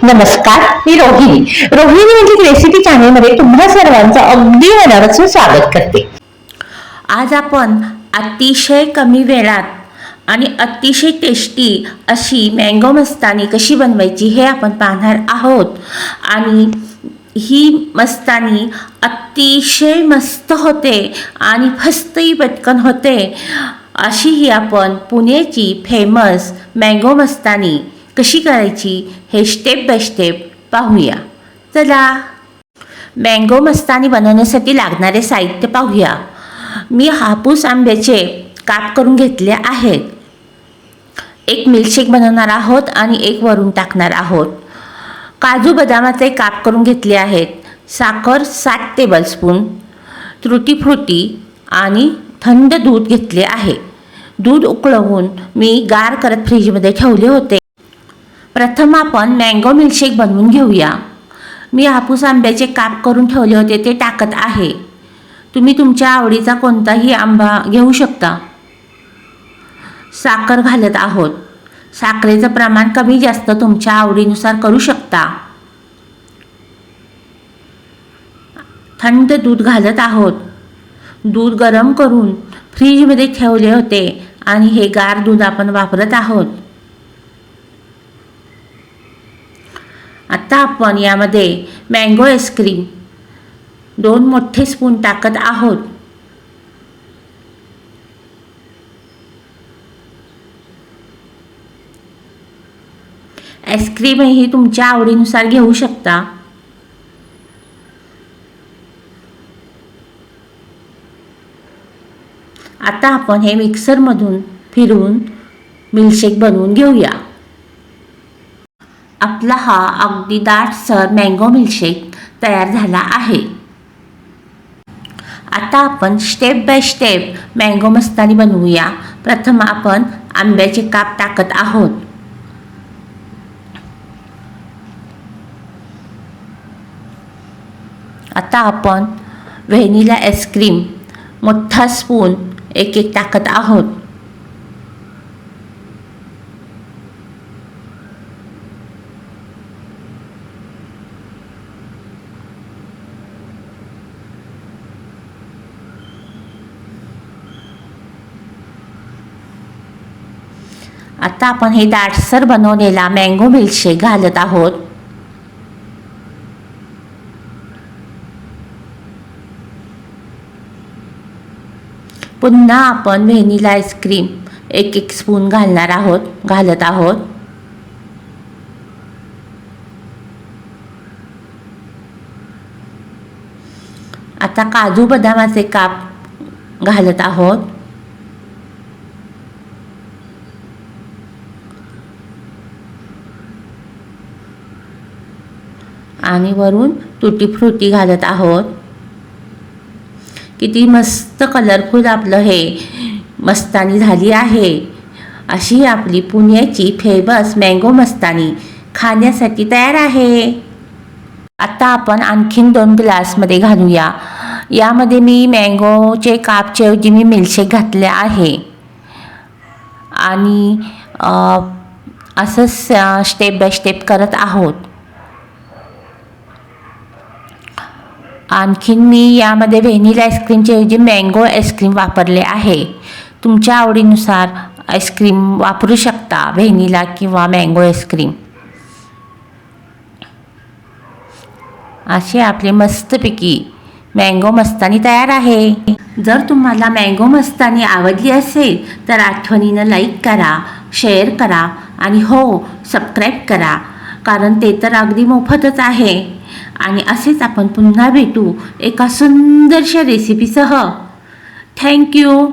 नमस्कार, मी Rohini. Rohini recipe channel मध्ये तुम्हा सर्वांचं अगदी मनापासून स्वागत करते. आज आपण अतिशय कमी वेळात आणि अतिशय टेस्टी अशी मँगो मस्तानी कशी बनवायची हे आपण पाहणार आहोत. आणि ही मस्तानी अतिशय मस्त होते आणि फस्तही पटकन होते. अशी ही आपण पुण्याची फेमस मँगो मस्तानी कशी करायची हे स्टेप बाय स्टेप पाहूया. चला, मँगो मस्तानी बनवण्यासाठी लागणारे साहित्य पाहूया. मी हापूस आंब्याचे काप करून घेतले आहेत. एक मिल्कशेक बनवणार आहोत आणि एक वरून टाकणार आहोत. काजू बदामाचे काप करून घेतले आहेत. साखर 7 टेबलस्पून, तुटी फ्रुटी आणि थंड दूध घेतले आहे. दूध उकळवून मी गार करत फ्रीजमध्ये ठेवले होते. प्रथम आपण मँगो मिल्कशेक बनवून घेऊया. मी हापूस आंब्याचे काप करून ठेवले होते ते टाकत आहे. तुम्ही तुमच्या आवडीचा कोणताही आंबा घेऊ शकता. साखर घालत आहोत. साखरेचं प्रमाण कमी जास्त तुमच्या आवडीनुसार करू शकता. थंड दूध घालत आहोत. दूध गरम करून फ्रीजमध्ये ठेवले होते आणि हे गार दूध आपण वापरत आहोत. आता आपण यामध्ये मँगो आईस्क्रीम 2 मोठे स्पून टाकत आहोत. आईस्क्रीमही तुमच्या आवडीनुसार घेऊ शकता. आता आपण हे मिक्सरमधून फिरवून मिल्कशेक बनवून घेऊया. आपला हा अगदी दाटसर मँगो मिल्कशेक तयार झाला आहे. आता आपण स्टेप बाय स्टेप मँगो मस्तानी बनवूया. प्रथम आपण आंब्याचे काप टाकत आहोत. आता आपण व्हॅनिला आईस्क्रीम मोठा स्पून एक टाकत आहोत. आता आपण हे दाटसर बनवलेला मँगो मिल्कशेक घालत आहोत. पुन्हा आपण व्हॅनिला आईस्क्रीम एक स्पून घालत आहोत. आता काजू बदामाचे काप घालत आहोत. आणि वरून तुटी फ्रुटी घालत आहोत. किती मस्त कलरफुल आपलं हे मस्तानी झाली आहे. अशी आपली पुण्याची फेमस मँगो मस्तानी खाण्यासाठी तयार आहे. आता आपण आणखीन 2 ग्लासमध्ये घालूया. यामध्ये मी मँगोचे कापच्या ऐवजी मी मिल्कशेक घातले आहे. आणि असंच स्टेप बाय स्टेप करत आहोत. आणखीन मी यामध्ये व्हॅनिला आईस्क्रीमच्या ऐवजी मँगो आईस्क्रीम वापरले आहे. तुमच्या आवडीनुसार आईस्क्रीम वापरू शकता, व्हॅनिला किंवा मँगो आईस्क्रीम. असे आपले मस्तपैकी मँगो मस्तानी तयार आहे. जर तुम्हाला मँगो मस्तानी आवडली असेल तर आठवणीनं लाईक करा, शेअर करा आणि हो, सबस्क्राईब करा, कारण ते तर अगदी मोफतच आहे. आणि असेच आपण पुन्हा भेटू एका सुंदरशा रेसिपीसह. थँक्यू.